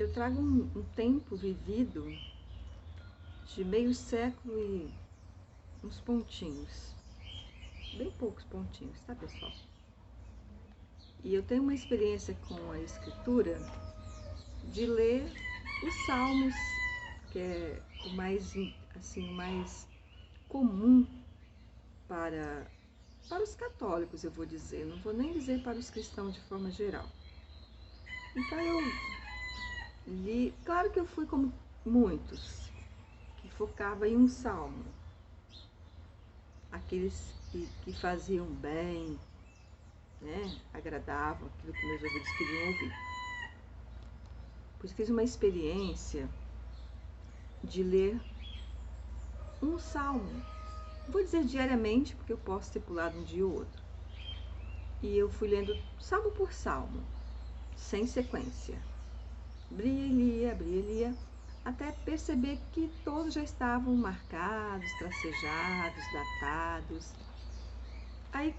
eu trago um tempo vivido de meio século e uns pontinhos, bem poucos pontinhos, tá, pessoal? E eu tenho uma experiência com a escritura de ler os salmos, que é o mais, assim, o mais comum para os católicos, eu vou dizer, não vou nem dizer para os cristãos de forma geral. Então eu li, claro que eu fui como muitos, que focava em um salmo, aqueles que faziam bem, né, agradavam aquilo que meus ouvidos queriam ouvir. Pois fiz uma experiência de ler um salmo, vou dizer diariamente, porque eu posso ter pulado um dia ou outro. E eu fui lendo salmo por salmo, sem sequência. Abria e lia, até perceber que todos já estavam marcados, tracejados, datados. Aí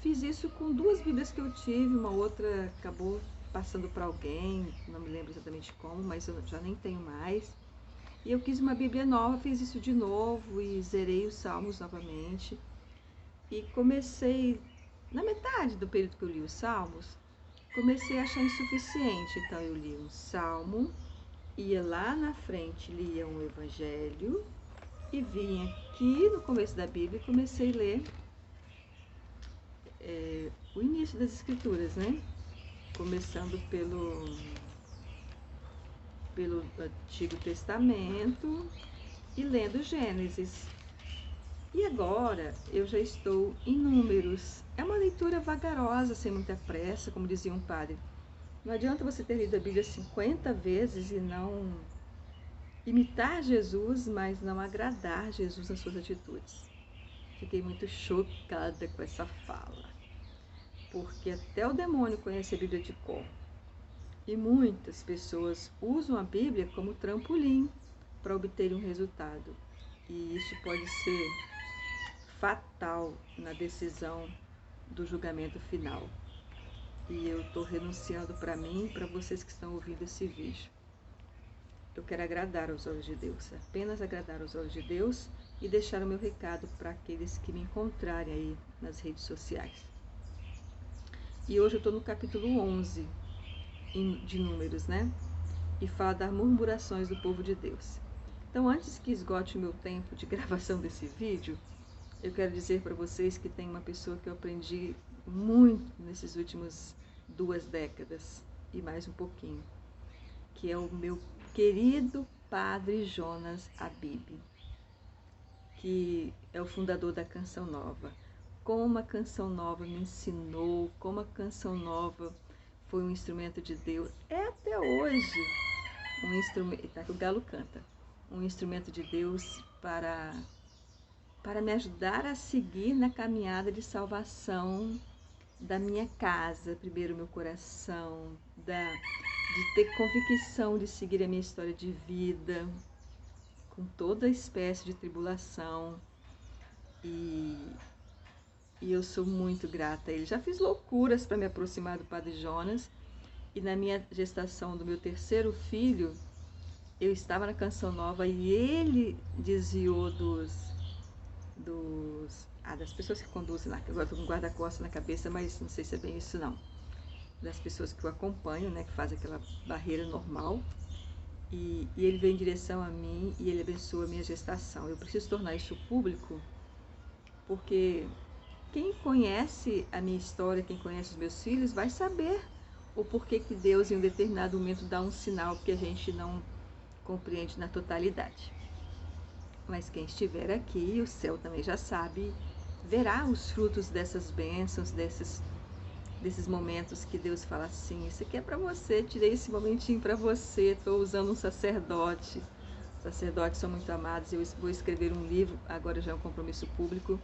fiz isso com 2 Bíblias que eu tive, uma outra acabou passando para alguém, não me lembro exatamente como, mas eu já nem tenho mais. E eu quis uma Bíblia nova, fiz isso de novo e zerei os salmos novamente. E comecei, na metade do período que eu li os salmos, comecei a achar insuficiente. Então eu li um salmo, ia lá na frente, lia um evangelho e vinha aqui no começo da Bíblia e comecei a ler o início das escrituras, né? Começando pelo Antigo Testamento e lendo Gênesis. E agora eu já estou em Números. É uma leitura vagarosa, sem muita pressa, como dizia um padre. Não adianta você ter lido a Bíblia 50 vezes e não imitar Jesus, mas não agradar Jesus nas suas atitudes. Fiquei muito chocada com essa fala, porque até o demônio conhece a Bíblia de cor. E muitas pessoas usam a Bíblia como trampolim para obter um resultado. E isso pode ser fatal na decisão do julgamento final. E eu estou renunciando para mim e para vocês que estão ouvindo esse vídeo. Eu quero agradar aos olhos de Deus, apenas agradar aos olhos de Deus e deixar o meu recado para aqueles que me encontrarem aí nas redes sociais. E hoje eu estou no capítulo 11 de Números, né? E fala das murmurações do povo de Deus. Então, antes que esgote o meu tempo de gravação desse vídeo, eu quero dizer para vocês que tem uma pessoa que eu aprendi muito nesses últimos 2 décadas e mais um pouquinho, que é o meu querido Padre Jonas Abib, que é o fundador da Canção Nova. Como a Canção Nova me ensinou, como a Canção Nova foi um instrumento de Deus, é até hoje um instrumento, tá, que o galo canta, um instrumento de Deus para me ajudar a seguir na caminhada de salvação da minha casa, primeiro meu coração, de ter convicção de seguir a minha história de vida, com toda espécie de tribulação. E eu sou muito grata a ele. Já fiz loucuras para me aproximar do Padre Jonas. E na minha gestação do meu 3º filho, eu estava na Canção Nova e ele desviou das pessoas que conduzem lá, que agora estou com guarda-costas na cabeça, mas não sei se é bem isso não. Das pessoas que o acompanham, né, que fazem aquela barreira normal. E ele veio em direção a mim e ele abençoa a minha gestação. Eu preciso tornar isso público, porque quem conhece a minha história, quem conhece os meus filhos, vai saber o porquê que Deus em um determinado momento dá um sinal que a gente não compreende na totalidade. Mas quem estiver aqui, o céu também já sabe, verá os frutos dessas bênçãos, desses momentos que Deus fala assim, isso aqui é para você, tirei esse momentinho para você, estou usando um sacerdote. Sacerdotes são muito amados, eu vou escrever um livro, agora já é um compromisso público,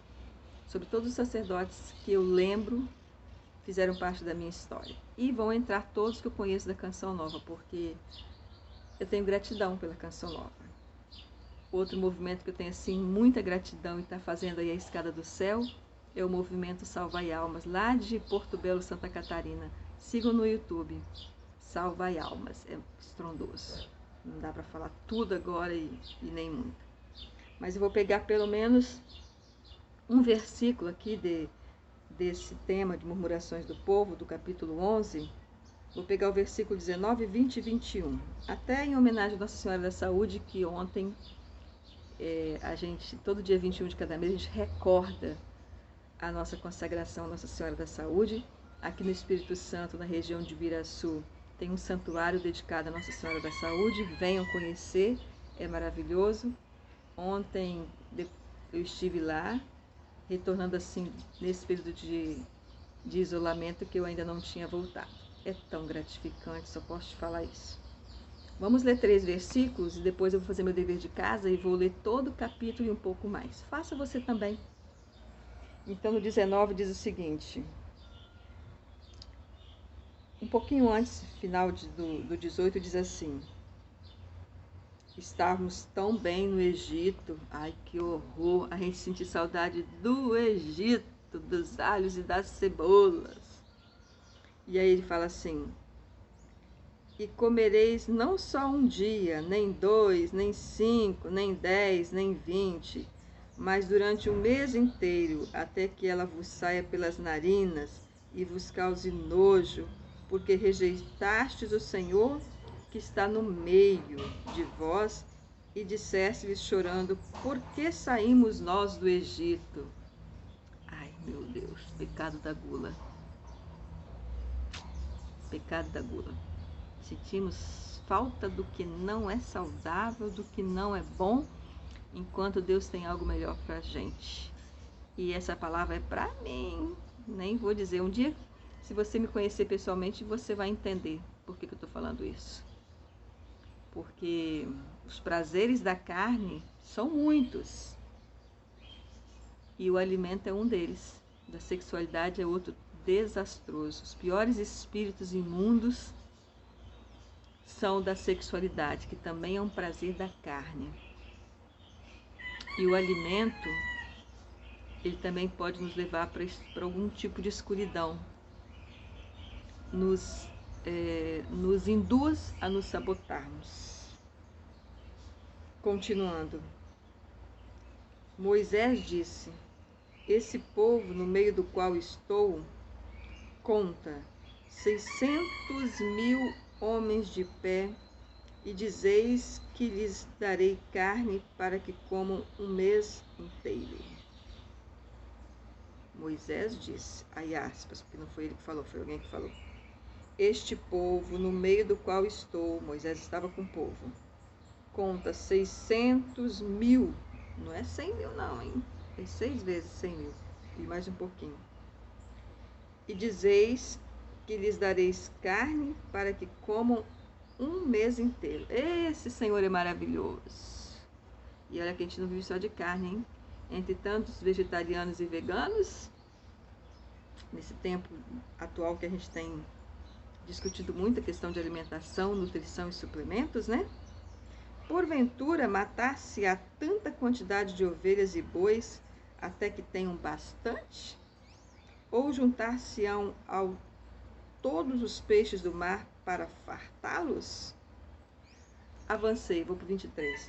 sobre todos os sacerdotes que eu lembro fizeram parte da minha história. E vão entrar todos que eu conheço da Canção Nova, porque eu tenho gratidão pela Canção Nova. Outro movimento que eu tenho assim muita gratidão e está fazendo aí a Escada do Céu é o movimento Salvai Almas, lá de Porto Belo, Santa Catarina. Sigam no YouTube. salvai almas. É estrondoso. Não dá para falar tudo agora e nem muito. Mas eu vou pegar pelo menos um versículo aqui desse tema de murmurações do povo, do capítulo 11. Vou pegar o versículo 19, 20 e 21. Até em homenagem à Nossa Senhora da Saúde, que ontem, a gente, todo dia 21 de cada mês, a gente recorda a nossa consagração à Nossa Senhora da Saúde. Aqui no Espírito Santo, na região de Ibiraçu, tem um santuário dedicado à Nossa Senhora da Saúde. Venham conhecer, é maravilhoso. Ontem eu estive lá, retornando assim, nesse período de isolamento que eu ainda não tinha voltado. É tão gratificante, só posso te falar isso. Vamos ler 3 versículos e depois eu vou fazer meu dever de casa e vou ler todo o capítulo e um pouco mais. Faça você também. Então, no 19 diz o seguinte, um pouquinho antes, final do 18, diz assim: estávamos tão bem no Egito, ai que horror, a gente sentir saudade do Egito, dos alhos e das cebolas. E aí ele fala assim: e comereis não só um dia, nem 2, nem 5, nem 10, nem 20, mas durante um mês inteiro, até que ela vos saia pelas narinas e vos cause nojo, porque rejeitastes o Senhor que está no meio de vós, e disseste-lhes chorando: por que saímos nós do Egito? Ai, meu Deus, pecado da gula. Pecado da gula. Sentimos falta do que não é saudável, do que não é bom, enquanto Deus tem algo melhor para a gente. E essa palavra é para mim. Nem vou dizer. Um dia, se você me conhecer pessoalmente, você vai entender por que eu estou falando isso. Porque os prazeres da carne são muitos. E o alimento é um deles. Da sexualidade é outro desastroso. Os piores espíritos imundos são da sexualidade, que também é um prazer da carne. E o alimento, ele também pode nos levar para algum tipo de escuridão. Nos induz a nos sabotarmos. Continuando. Moisés disse: esse povo no meio do qual estou conta 600.000 homens de pé, e dizeis que lhes darei carne para que comam um mês inteiro. Moisés disse, aí aspas, porque não foi ele que falou, foi alguém que falou: este povo no meio do qual estou, Moisés estava com o povo, conta 600.000, não é 100.000 não, hein? É 6 vezes 100.000, e mais um pouquinho. E dizeis que lhes dareis carne para que comam um mês inteiro. Esse Senhor é maravilhoso. E olha que a gente não vive só de carne, hein? Entre tantos vegetarianos e veganos, nesse tempo atual que a gente tem discutido muito a questão de alimentação, nutrição e suplementos, né? Porventura matar-se-á tanta quantidade de ovelhas e bois até que tenham bastante? Ou juntar-se-ão ao todos os peixes do mar para fartá-los? Avancei, vou para o 23.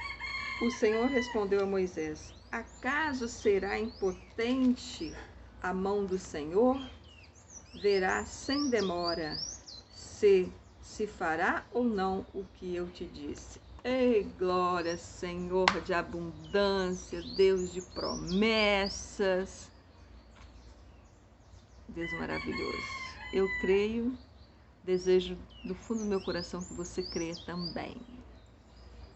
O Senhor respondeu a Moisés: acaso será impotente a mão do Senhor? Verá sem demora se fará ou não o que eu te disse. Ei, glória, Senhor de abundância, Deus de promessas, Deus maravilhoso. Eu creio, desejo do fundo do meu coração que você creia também.